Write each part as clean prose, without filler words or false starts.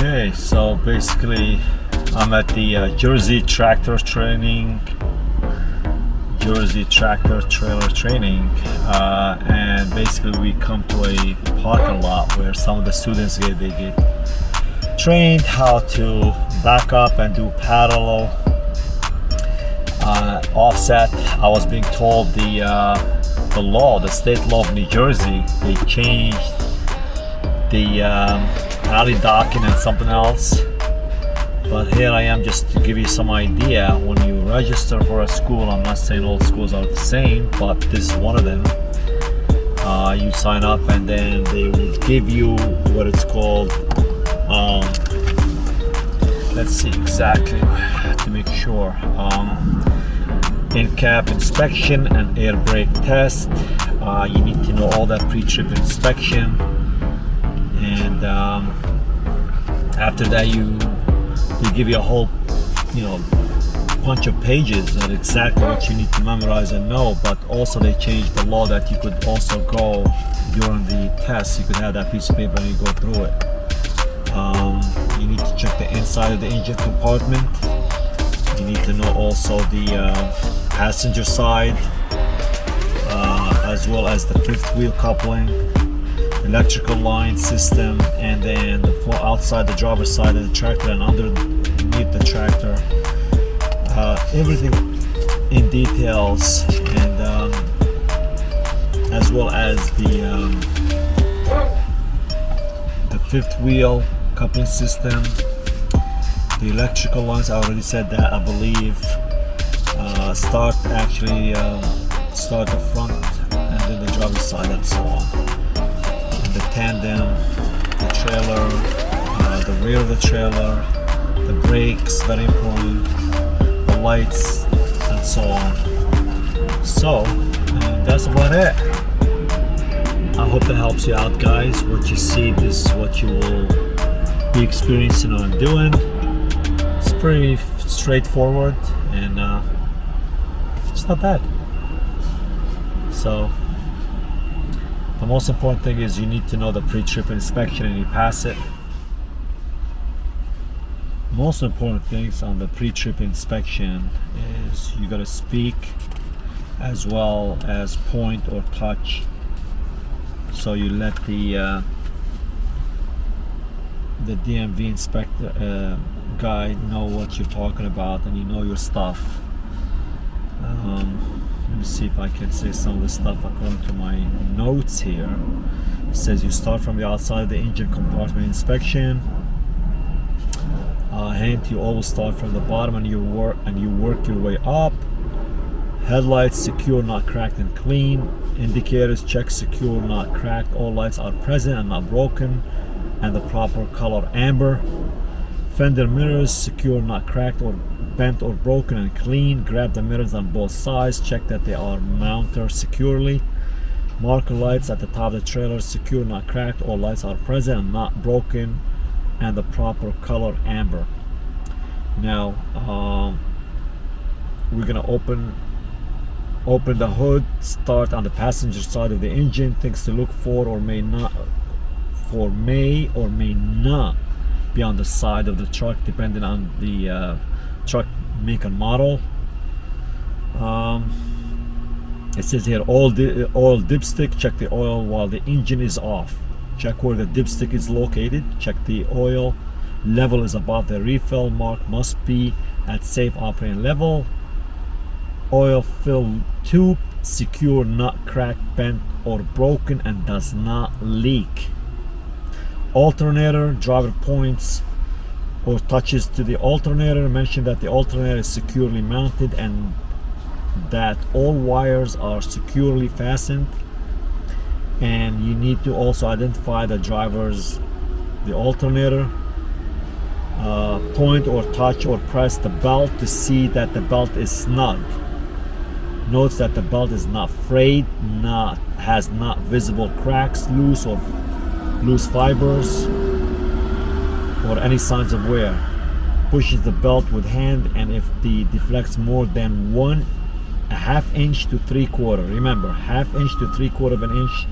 Okay, so basically I'm at the Jersey Tractor Trailer Training, and basically we come to a parking lot where some of the students get trained how to back up and do parallel offset. I was being told the state law of New Jersey, they changed the alley docking and something else. But here I am just to give you some idea. When you register for a school, I'm not saying all schools are the same, but this is one of them. You sign up and then they will give you what it's called, let's see exactly to make sure, in-cab inspection and air brake test. You need to know all that pre-trip inspection, and after that they give you a whole bunch of pages on exactly what you need to memorize and know. But also they changed the law that you could also go during the test, you could have that piece of paper and you go through it. You need to check the inside of the engine compartment. You need to know also the passenger side, as well as the fifth wheel coupling, electrical line system, and then the outside the driver's side of the tractor and underneath the tractor. Everything in details, and as well as the fifth wheel coupling system, the electrical lines. I already said that, I believe. Start the front and then the driver's side and so on. The tandem, the trailer, the rear of the trailer, the brakes, very important, the lights, and so on. So that's about it. I hope that helps you out, guys. What you see, this is what you will be experiencing or doing. It's pretty straightforward, and it's not bad. So the most important thing is you need to know the pre-trip inspection and you pass it. Most important things on the pre-trip inspection is you got to speak as well as point or touch. So you let the DMV inspector guy know what you're talking about, and you know your stuff. Let me see if I can say some of the stuff according to my notes here. It says you start from the outside of the engine compartment inspection. Hint, you always start from the bottom and you work your way up. Headlights secure, not cracked and clean. Indicators check, secure, not cracked. All lights are present and not broken, and the proper color amber. Fender mirrors secure, not cracked or bent or broken and clean. Grab the mirrors on both sides, check that they are mounted securely. Marker lights at the top of the trailer, secure, not cracked. All lights are present and not broken, and the proper color amber. Now we're gonna open the hood, start on the passenger side of the engine. Things to look for or may not be on the side of the truck, depending on the truck make and model. It says here oil dipstick, check the oil while the engine is off. Check where the dipstick is located. Check the oil level is above the refill mark, must be at safe operating level. Oil fill tube secure, not cracked, bent or broken, and does not leak. Alternator, driver points or touches to the alternator. Mention that the alternator is securely mounted and that all wires are securely fastened. And you need to also identify the alternator. Point or touch or press the belt to see that the belt is snug. Notes that the belt is not frayed, has not visible cracks, loose fibers, or any signs of wear. Pushes the belt with hand, and if the deflects more than 1/2 inch to 3/4. Remember, 1/2 inch to 3/4 of an inch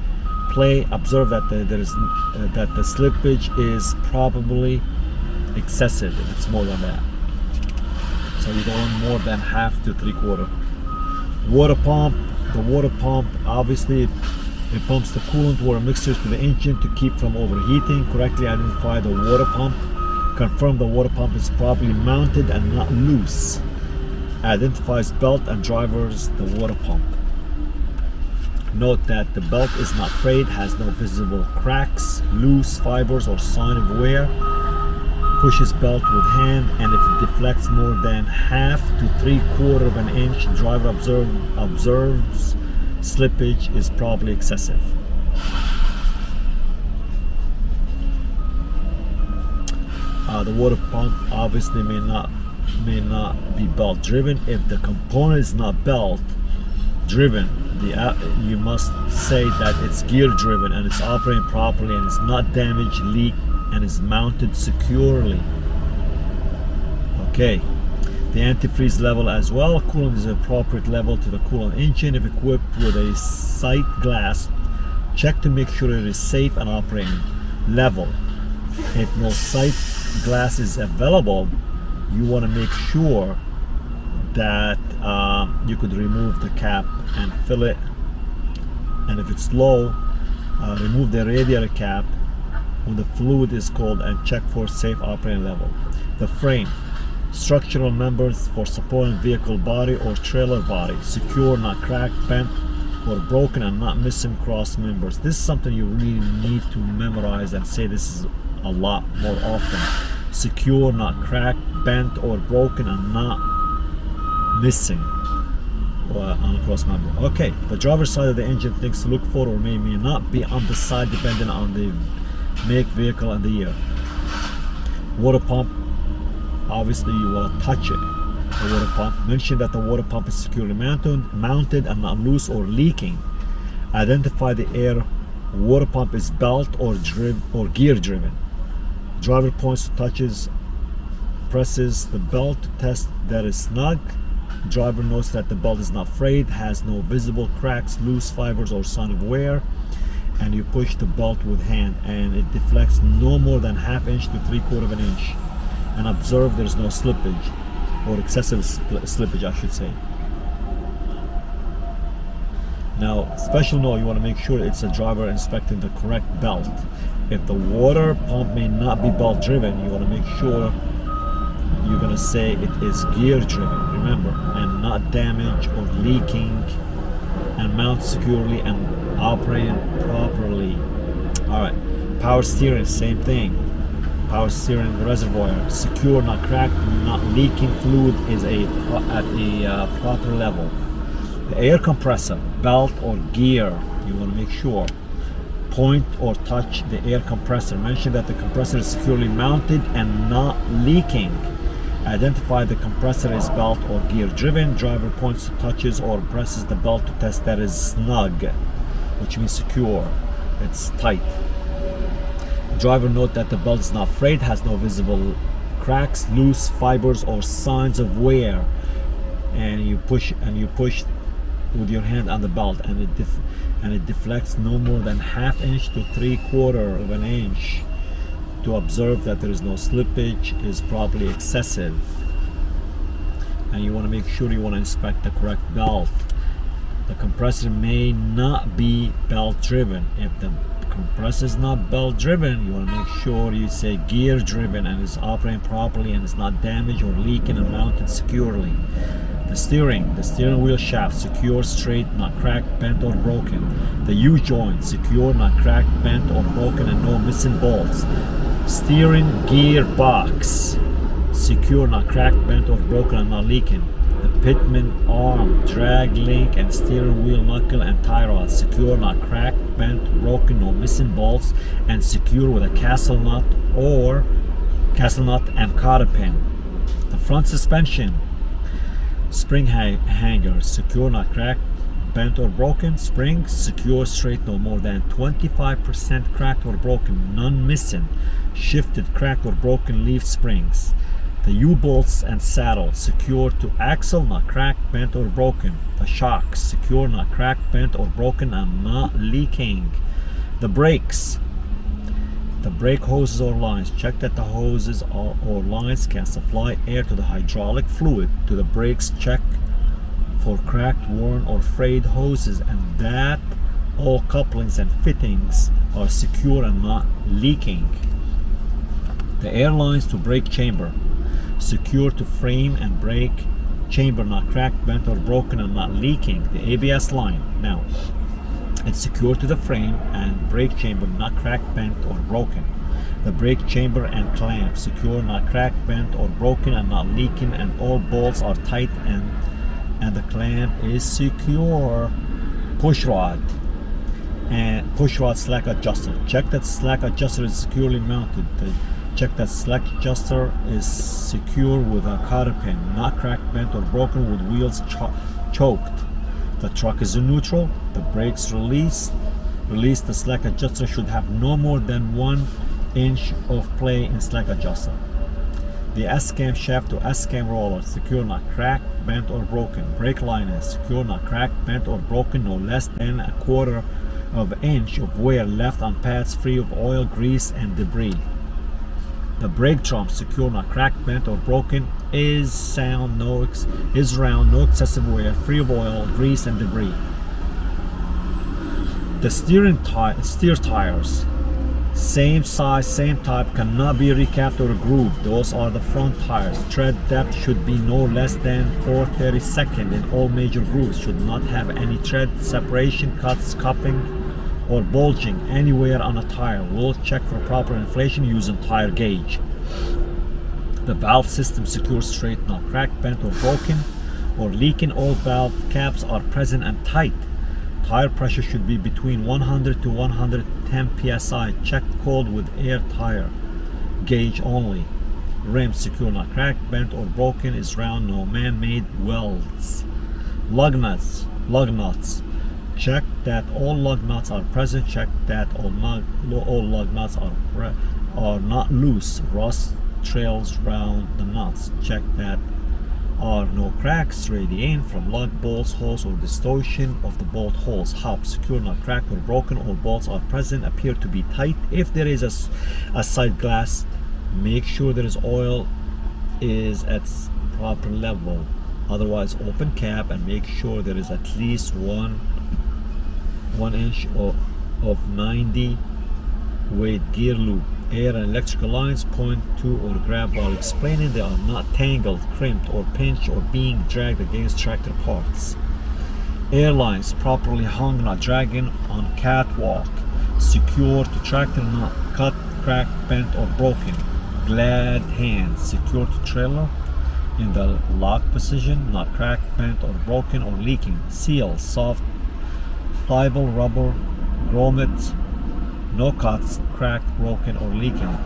play. Observe that the slippage is probably excessive if it's more than that. So you don't want more than half to 3/4. Water pump. The water pump, obviously, it pumps the coolant water mixture to the engine to keep from overheating. Correctly identify the water pump. Confirm the water pump is properly mounted and not loose. Identifies belt and drivers the water pump. Note that the belt is not frayed, has no visible cracks, loose fibers, or sign of wear. Pushes belt with hand, and if it deflects more than half to 3/4 of an inch, driver observes slippage is probably excessive. The water pump obviously may not be belt driven. If the component is not belt driven, you must say that it's gear driven and it's operating properly and it's not damaged, leaked, and is mounted securely. Okay, the antifreeze level as well. Coolant is appropriate level to the coolant engine. If equipped with a sight glass, check to make sure it is safe and operating level. If no sight glass is available, you want to make sure that you could remove the cap and fill it, and if it's low, remove the radiator cap when the fluid is cold and check for safe operating level. The frame, structural members for supporting vehicle body or trailer body, secure, not cracked, bent, or broken, and not missing cross members. This is something you really need to memorize and say this is a lot more often. Secure, not cracked, bent, or broken, and not missing on a cross member. Okay, the driver's side of the engine, things to look for or may not be on the side depending on the make, vehicle, and the year. Water pump, obviously you want to touch it. The water pump, mention that the water pump is securely mounted and not loose or leaking. Identify the air water pump is belt or gear driven. Driver points to touches, presses the belt to test that is snug. Driver notes that the belt is not frayed, has no visible cracks, loose fibers, or sign of wear, and you push the belt with hand and it deflects no more than ½ inch to 3/4 of an inch, and observe there's no slippage or excessive slippage, I should say. Now, special note, you want to make sure it's a driver inspecting the correct belt. If the water pump may not be belt driven, you want to make sure you're going to say it is gear driven, remember, and not damaged or leaking, and mount securely and operating properly. Alright, power steering, same thing. Power steering reservoir, secure, not cracked, not leaking, fluid is at a proper level. The air compressor, belt or gear, you want to make sure. Point or touch the air compressor. Mention that the compressor is securely mounted and not leaking. Identify the compressor is belt or gear driven. Driver points to touches or presses the belt to test that is snug, which means secure, it's tight. Driver note that the belt is not frayed, has no visible cracks, loose fibers, or signs of wear, and you push with your hand on the belt, and it deflects no more than ½ inch to 3/4 of an inch. To observe that there is no slippage is probably excessive, and you want to make sure you want to inspect the correct belt. The compressor may not be belt driven. If the compressor is not belt driven, you want to make sure you say gear driven and is operating properly and is not damaged or leaking and mounted securely. The steering wheel shaft, secure, straight, not cracked, bent, or broken. The U-joint, secure, not cracked, bent, or broken, and no missing bolts. Steering gear box, secure, not cracked, bent, or broken, and not leaking. The pitman arm, drag link, and steering wheel knuckle and tie rod, secure, not cracked, bent, broken, no missing bolts, and secure with a castle nut and cotter pin. The front suspension, spring hanger, secure, not cracked, bent, or broken. Springs, secure, straight, no more than 25% cracked or broken, none missing. Shifted, cracked, or broken leaf springs. The U-bolts and saddle, secure to axle, not cracked, bent, or broken. The shocks, secure, not cracked, bent, or broken, and not leaking. The brakes, The brake hoses or lines. Check that the hoses or lines can supply air to the hydraulic fluid to the brakes. Check for cracked, worn, or frayed hoses and that all couplings and fittings are secure and not leaking. The air lines to brake chamber. Secure to frame and brake chamber, not cracked, bent, or broken, and not leaking. The ABS line. Now, it's secure to the frame and brake chamber, not cracked, bent, or broken. The brake chamber and clamp. Secure, not cracked, bent, or broken, and not leaking, and all bolts are tight and the clamp is secure. Push rod and push rod slack adjuster. Check that slack adjuster is securely mounted. Check that slack adjuster is secure with a cotter pin, not cracked, bent, or broken, with wheels choked. The truck is in neutral. The brakes release. The slack adjuster should have no more than 1 inch of play in slack adjuster. The S-cam shaft to S-cam roller. Secure, not cracked, bent, or broken. Brake line is secure, not cracked, bent, or broken, no less than 1/4 of an inch of wear left on pads free of oil, grease, and debris. The brake drum, secure, not cracked, bent, or broken, is round, no excessive wear, free of oil, grease, and debris. The steer tires, same size, same type, cannot be recapped or grooved. Those are the front tires. Tread depth should be no less than 4/32 in all major grooves. Should not have any tread separation, cuts, cupping, or bulging anywhere on a tire. We'll check for proper inflation using tire gauge. The valve system secure, straight, not cracked, bent, or broken, or leaking. All valve caps are present and tight. Tire pressure should be between 100 to 110 psi. Check cold with air tire gauge only. Rim secure, not cracked, bent, or broken, is round, no man-made welds. Lug nuts. Check that all lug nuts are present. Check that all lug nuts are not loose. Rust trails round the nuts. Check that are no cracks radiating from lug bolts, holes, or distortion of the bolt holes. Hub secure, not cracked or broken. All bolts are present, appear to be tight. If there is a side glass, make sure there is oil is at proper level. Otherwise, open cap and make sure there is at least one inch of 90 weight gear loop. Air and electrical lines point to or grab while explaining. They are not tangled, crimped, or pinched, or being dragged against tractor parts. Air lines properly hung, not dragging on catwalk. Secure to tractor, not cut, cracked, bent, or broken. Glad hands secure to trailer in the lock position, not cracked, bent, or broken, or leaking. Seal soft, pliable rubber grommet, no cuts, cracked, broken, or leaking.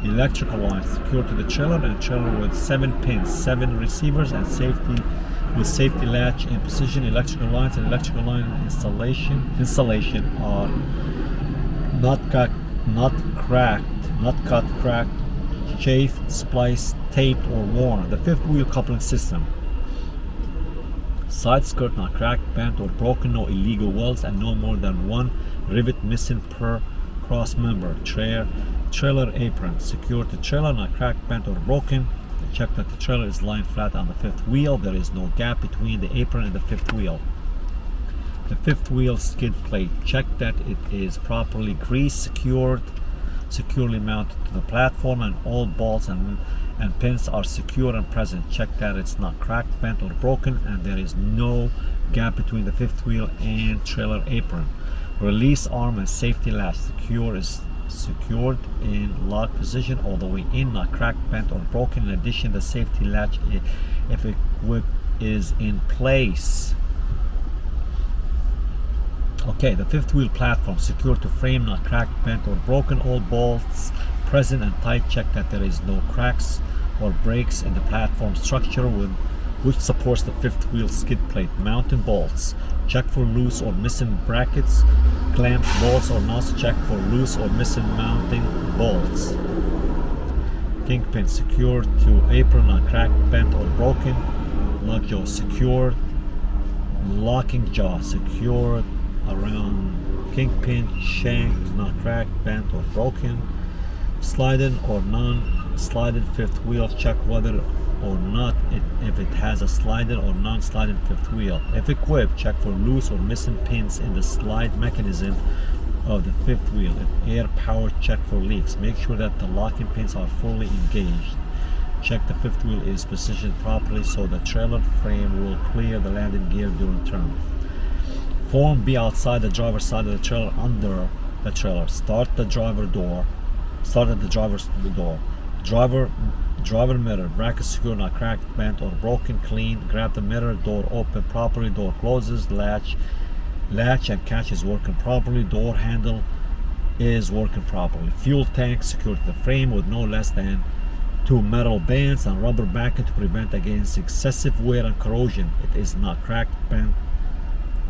Electrical lines secure to the trailer and trailer with 7 pins, 7 receivers, and safety latch in position. Electrical lines and electrical line installation are not cut, cracked, chafed, spliced, taped, or worn. The fifth wheel coupling system. Side skirt not cracked, bent, or broken, no illegal welds, and no more than 1 rivet missing per cross member. Trailer apron secure to trailer, not cracked, bent, or broken. Check that the trailer is lying flat on the fifth wheel. There is no gap between the apron and the fifth wheel. The fifth wheel skid plate. Check that it is properly greased, securely mounted to the platform, and all bolts and pins are secure and present. Check that it's not cracked, bent, or broken, and there is no gap between the fifth wheel and trailer apron. Release arm and safety latch secured in lock position all the way in, not cracked, bent, or broken. In addition, the safety latch, if equipped, is in place. Okay, the fifth wheel platform secured to frame, not cracked, bent, or broken. All bolts present and tight. Check that there is no cracks or breaks in the platform structure which supports the fifth wheel skid plate. Mounting bolts. Check for loose or missing brackets, clamps, bolts, or nuts. Check for loose or missing mounting bolts. Kingpin secured to apron, not cracked, bent, or broken. Lug jaw secured. Locking jaw secured around kingpin. Shank not cracked, bent, or broken. Sliding or non-sliding fifth wheel. Check whether or not if it has a sliding or non-sliding fifth wheel. If equipped, check for loose or missing pins in the slide mechanism of the fifth wheel. If air powered, check for leaks. Make sure that the locking pins are fully engaged. Check the fifth wheel is positioned properly so the trailer frame will clear the landing gear during turn. Form be outside the driver's side of the trailer under the trailer. Start at the driver's door. Driver mirror. Bracket secure, not cracked, bent, or broken. Clean. Grab the mirror. Door open properly. Door closes. Latch and catch is working properly. Door handle is working properly. Fuel tank secured to the frame with no less than 2 metal bands and rubber backing to prevent against excessive wear and corrosion. It is not cracked, bent,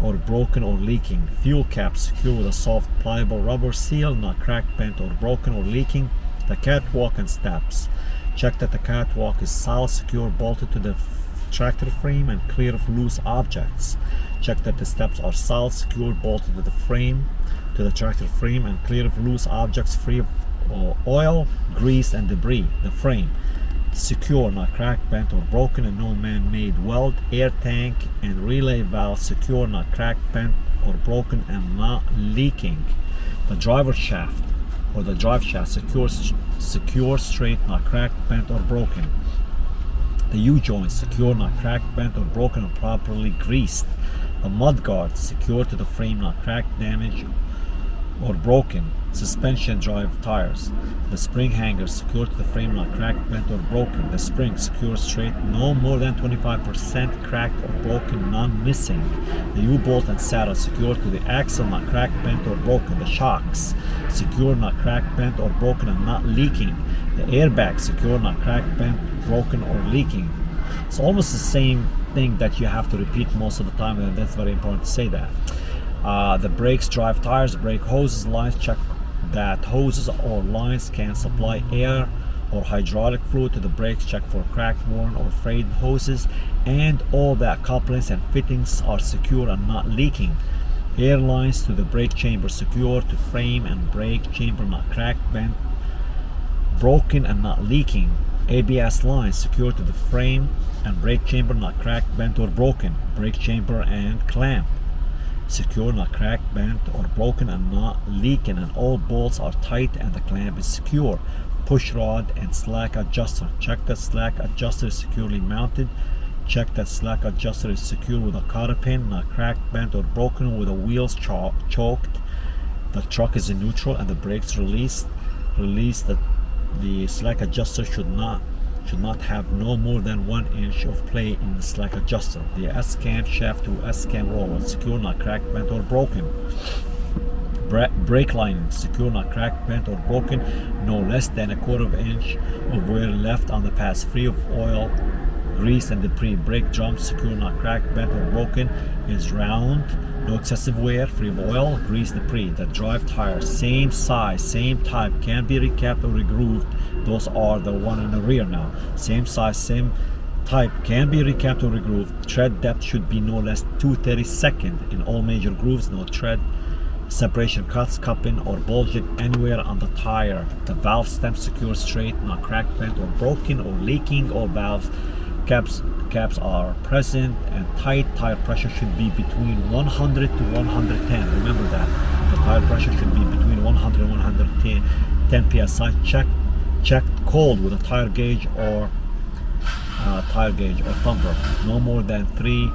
or broken or leaking. Fuel cap secure with a soft pliable rubber seal, not cracked, bent, or broken or leaking. The catwalk and steps. Check that the catwalk is solid, secure, bolted to the tractor frame and clear of loose objects. Check that the steps are solid, secure, bolted to the tractor frame and clear of loose objects, free of oil, grease, and debris. The frame secure, not cracked, bent, or broken, and no man-made weld. Air tank and relay valve secure, not cracked, bent, or broken, and not leaking. The driver shaft or the drive shaft secure, straight, not cracked, bent, or broken. The U-joint secure, not cracked, bent, or broken, and properly greased. The mud guard secure to the frame, not cracked, damaged, or broken. Suspension drive tires. The spring hanger secure to the frame, not cracked, bent, or broken. The spring secure straight, no more than 25% cracked or broken, none missing. The U-bolt and saddle secure to the axle, not cracked, bent, or broken. The shocks secure, not cracked, bent, or broken, and not leaking. The airbag secure, not cracked, bent, broken, or leaking. It's almost the same thing that you have to repeat most of the time, and that's very important to say that. The brakes, drive tires, brake hoses, lines. Check that hoses or lines can supply air or hydraulic fluid to the brakes. Check for cracked, worn, or frayed hoses, and all the couplings and fittings are secure and not leaking. Air lines to the brake chamber secure to frame and brake chamber, not cracked, bent, broken, and not leaking. ABS lines secure to the frame and brake chamber, not cracked, bent, or broken. Brake chamber and clamp secure, not cracked, bent, or broken, and not leaking, and all bolts are tight and the clamp is secure. Push rod and slack adjuster. Check that slack adjuster is securely mounted. Check that slack adjuster is secure with a cotter pin, not cracked, bent, or broken, with the wheels choked. The truck is in neutral and the brakes released. The slack adjuster should not have no more than 1 inch of play in the slack adjuster. The S-cam shaft to S-cam roller secure, not cracked, bent, or broken. Brake lining secure, not cracked, bent, or broken, no less than 1/4 inch of wear left on the pass, free of oil, grease, and debris. Brake drum secure, not cracked, bent, or broken, is round, no excessive wear, free of oil, grease, debris. The drive tires, same size, same type, can be recapped or regrooved. Those are the one in the rear now. Same size, same type, can be recapped or regrooved. Tread depth should be no less 2/32 in all major grooves. No tread separation, cuts, cupping, or bulging anywhere on the tire. The valve stem secure straight, not cracked, bent, or broken, or leaking. All valve caps are present and tight. Tire pressure should be between 100 to 110. Remember that. The tire pressure should be between 100 and 110 psi. Checked cold with a tire gauge or thumper. No more than 3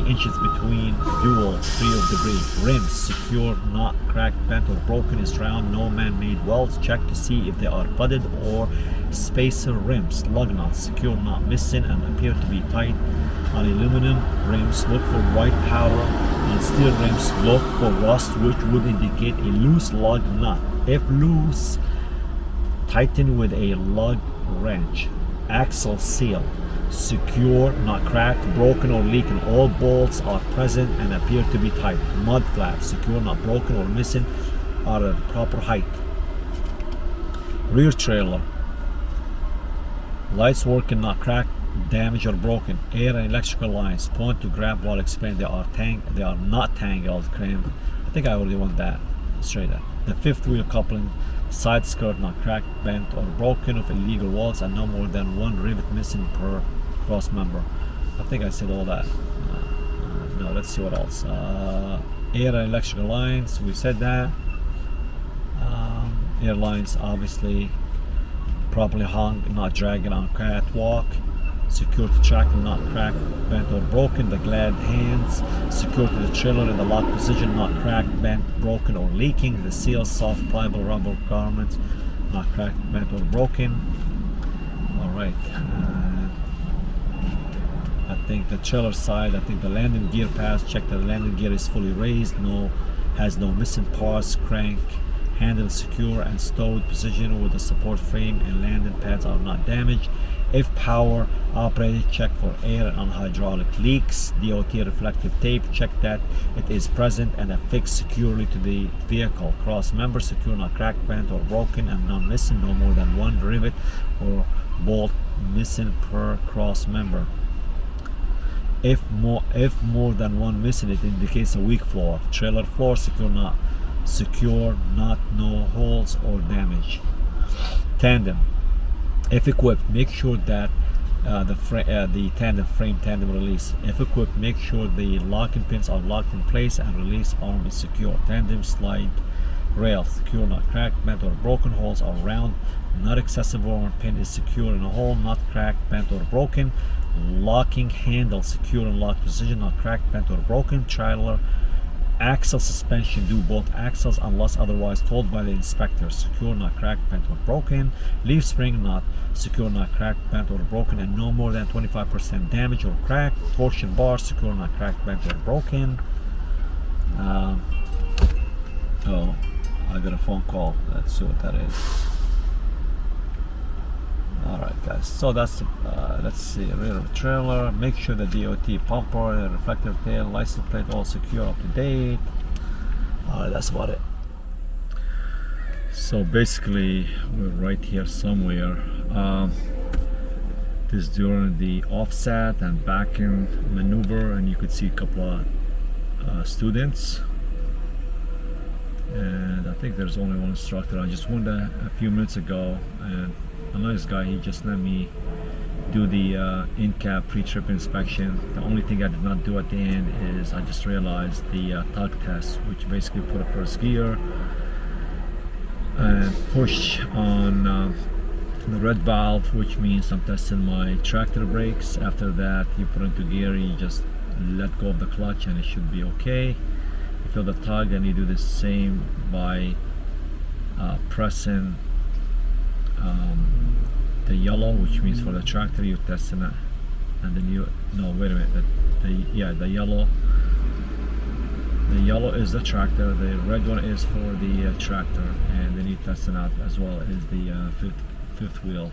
inches between dual, free of debris. Rims secure, not cracked, bent, or broken, is round, no man-made welds. Check to see if they are budded or spacer rims. Lug nuts secure, not missing, and appear to be tight. On aluminum rims, look for white powder. On steel rims, look for rust, which would indicate a loose lug nut. If loose, tighten with a lug wrench. Axle seal secure, not cracked, broken, or leaking. All bolts are present and appear to be tight. Mud flaps secure, not broken or missing, are at proper height. Rear trailer lights working, not cracked, damaged, or broken. Air and electrical lines point to grab while expanding. They are not tangled. I think I already want that straight up. The fifth wheel coupling side skirt not cracked, bent, or broken with illegal walls, and no more than one rivet missing per cross member. I think I said all that. No, let's see what else. Air and electrical lines, we said that. Airlines obviously properly hung, not dragging on catwalk. Security track not cracked, bent, or broken. The glad hands secured to the trailer in the lock position, not cracked, bent, broken, or leaking. The seals, soft, pliable rubber garments, not cracked, bent, or broken. All right. I think the trailer side, I think the landing gear pass, check that the landing gear is fully raised, has no missing parts, crank handle secure and stowed position with the support frame and landing pads are not damaged. If power operated, check for air and hydraulic leaks. DOT reflective tape, check that it is present and affixed securely to the vehicle. Cross member secure, not cracked, bent, or broken, and non missing. No more than one rivet or bolt missing per cross member. If more than one missing, it indicates a weak floor. Trailer floor secure, not no holes or damage. Tandem. If equipped, make sure that the tandem release. If equipped, make sure the locking pins are locked in place and release arm is secure. Tandem slide rail secure, not cracked, bent, or broken. Holes are round, not accessible. Pin is secure in a hole, not cracked, bent, or broken. Locking handle secure in locked position, not cracked, bent, or broken. Trailer axle suspension, do both axles unless otherwise told by the inspector. Secure, not cracked, bent, or broken. Leaf spring not secure, not cracked, bent, or broken, and no more than 25% damage or cracked. Torsion bar secure, not cracked, bent, or broken. Oh, I got a phone call. Let's see what that is. Alright guys, so that's let's see, rear of trailer. Make sure the DOT bumper, the reflective tail, license plate all secure, up to date. Alright, that's about it. So basically we're right here somewhere. This is during the offset and backing maneuver, and you could see a couple of students, and I think there's only one instructor. I just went a few minutes ago, and a nice guy, he just let me do the in-cab pre-trip inspection. The only thing I did not do at the end is I just realized the tug test, which basically put a first gear and push on the red valve, which means I'm testing my tractor brakes. After that, you put into gear, you just let go of the clutch and it should be okay. You feel the tug, and you do the same by pressing the yellow, which means for the tractor you're testing it, and then wait a minute, the yellow is the tractor, the red one is for the tractor, and then you testing out as well as the fifth wheel.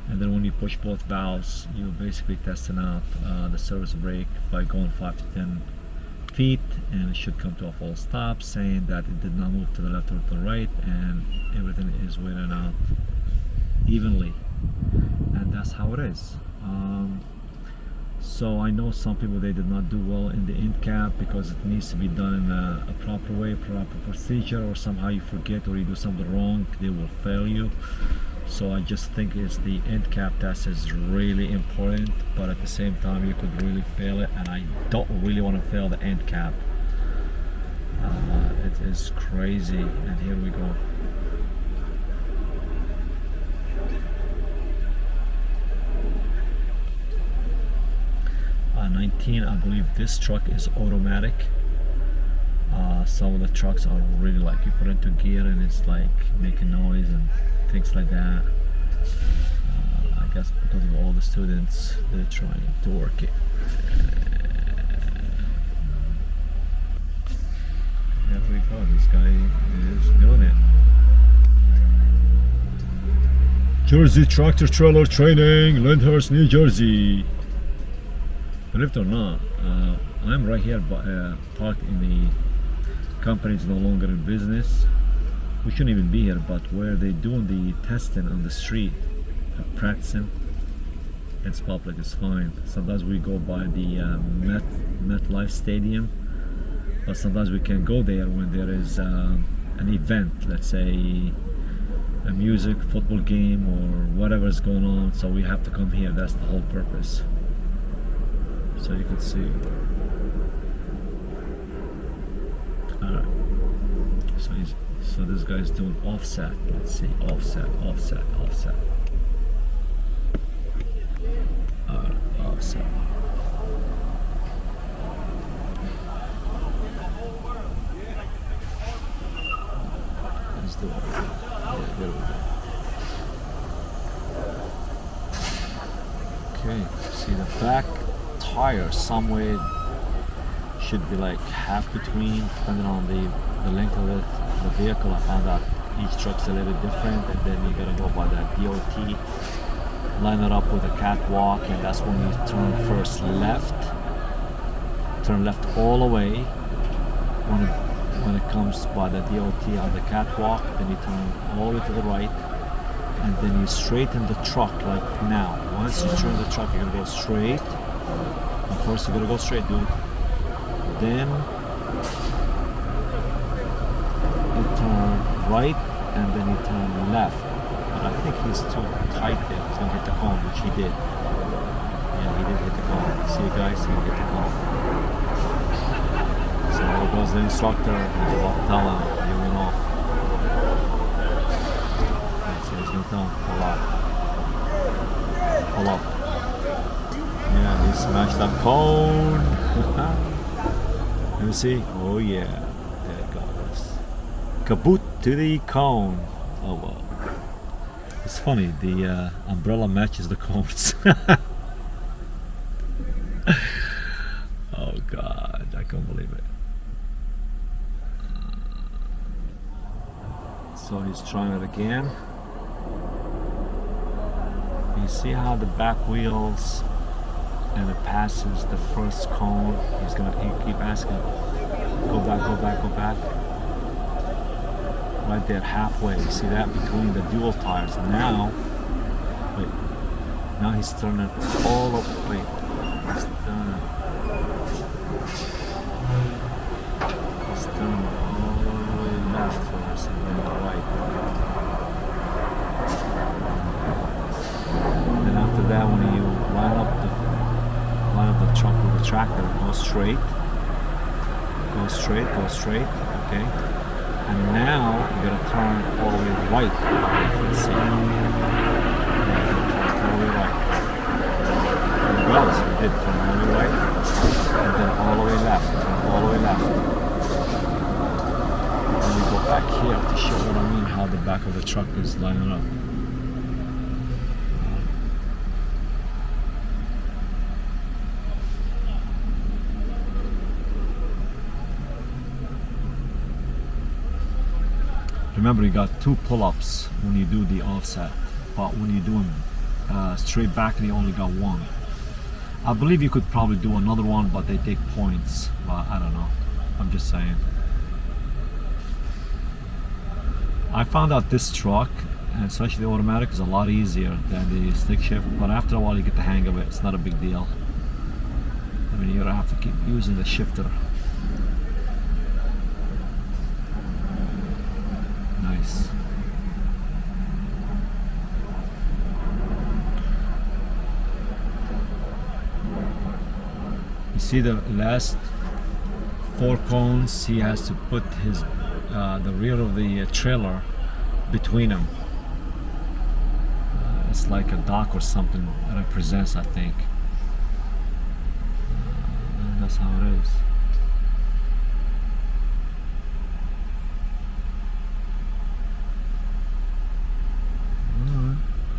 And then when you push both valves, you're basically testing out the service brake by going 5 to 10 feet, and it should come to a full stop, saying that it did not move to the left or to the right, and everything is wearing out evenly, and that's how it is. So I know some people, they did not do well in the end cap because it needs to be done in a proper way, proper procedure, or somehow you forget or you do something wrong, they will fail you. So I just think it's the end cap test is really important, but at the same time you could really fail it, and I don't really want to fail the end cap. It is crazy, and here we go. 19, I believe this truck is automatic. Some of the trucks are really like, you put into gear and it's like making noise and things like that. I guess because of all the students, they're trying to work it. There we go, this guy is doing it. Jersey Tractor Trailer Training, Lyndhurst, New Jersey. Believe it or not, I'm right here parked in the company is no longer in business. We shouldn't even be here, but where they doing the testing on the street, practicing, it's public, it's fine. Sometimes we go by the MetLife Stadium, but sometimes we can go there when there is an event, let's say a music, football game, or whatever is going on. So we have to come here. That's the whole purpose. So you can see. Alright. So this guy's doing offset. Let's see. Offset. Offset. Let's do it. Yeah, there we go. Okay. See the back tire somewhere should be like half between, depending on the length of the vehicle. I found out each truck's a little different, and then you gotta go by the DOT, line it up with a catwalk, and that's when you turn first left. Turn left all the way. When it comes by the DOT on the catwalk, then you turn all the way to the right, and then you straighten the truck like now. Once you turn the truck, you're gonna go straight. Of course, you're gonna go straight, dude. Then you turn right, and then you turn left. But I think he's too tight there. He's gonna hit the cone, which he did. Yeah, he did hit the cone. See, guys, he hit the cone. So there goes the instructor. He's about to tell him you went off. So he's gonna tell him pull up. Pull up. Yeah, he smashed that cone. Let me see. Oh yeah, there it goes. Kaboot to the cone. Oh well. It's funny. The umbrella matches the cones. Oh God, I can't believe it. So he's trying it again. You see how the back wheels and it passes the first cone. He keep asking, go back. Right there, halfway. You see that between the dual tires. Now, wait. Now he's turning all up. Wait, he's turning all the way left first, and then right. And then after that, when you line up the truck with the tractor, go straight, okay? And now you're gonna turn all the way right. Let's see. All the way right. There it goes. We did turn all the way right, and then all the way left. All the way left. And we go back here to show what I mean, how the back of the truck is lining up. Remember, you got 2 pull-ups when you do the offset, but when you do them straight back, you only got 1. I believe you could probably do another one, but they take points. But I don't know. I'm just saying. I found out this truck, and especially the automatic, is a lot easier than the stick shift. But after a while, you get the hang of it. It's not a big deal. I mean, you're gonna have to keep using the shifter. Nice. You see the last 4 cones, he has to put his the rear of the trailer between them. It's like a dock or something that represents, I think. That's how it is.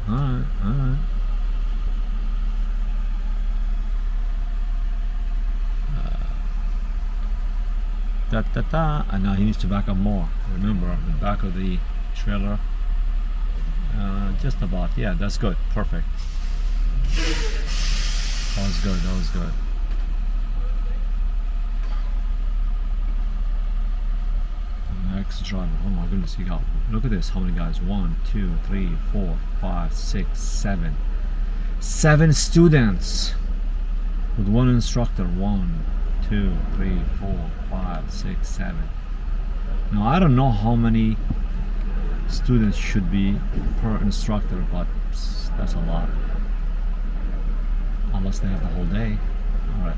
Alright. And now he needs to back up more. Remember, the back of the trailer. Just about. Yeah, that's good. Perfect. That was good. Next driver. Oh my goodness, you got. Look at this. How many guys? 1, 2, 3, 4, 5, 6, 7. 7 students with 1 instructor. 1, 2, 3, 4, 5, 6, 7. Now I don't know how many students should be per instructor, but that's a lot. Unless they have the whole day. Alright.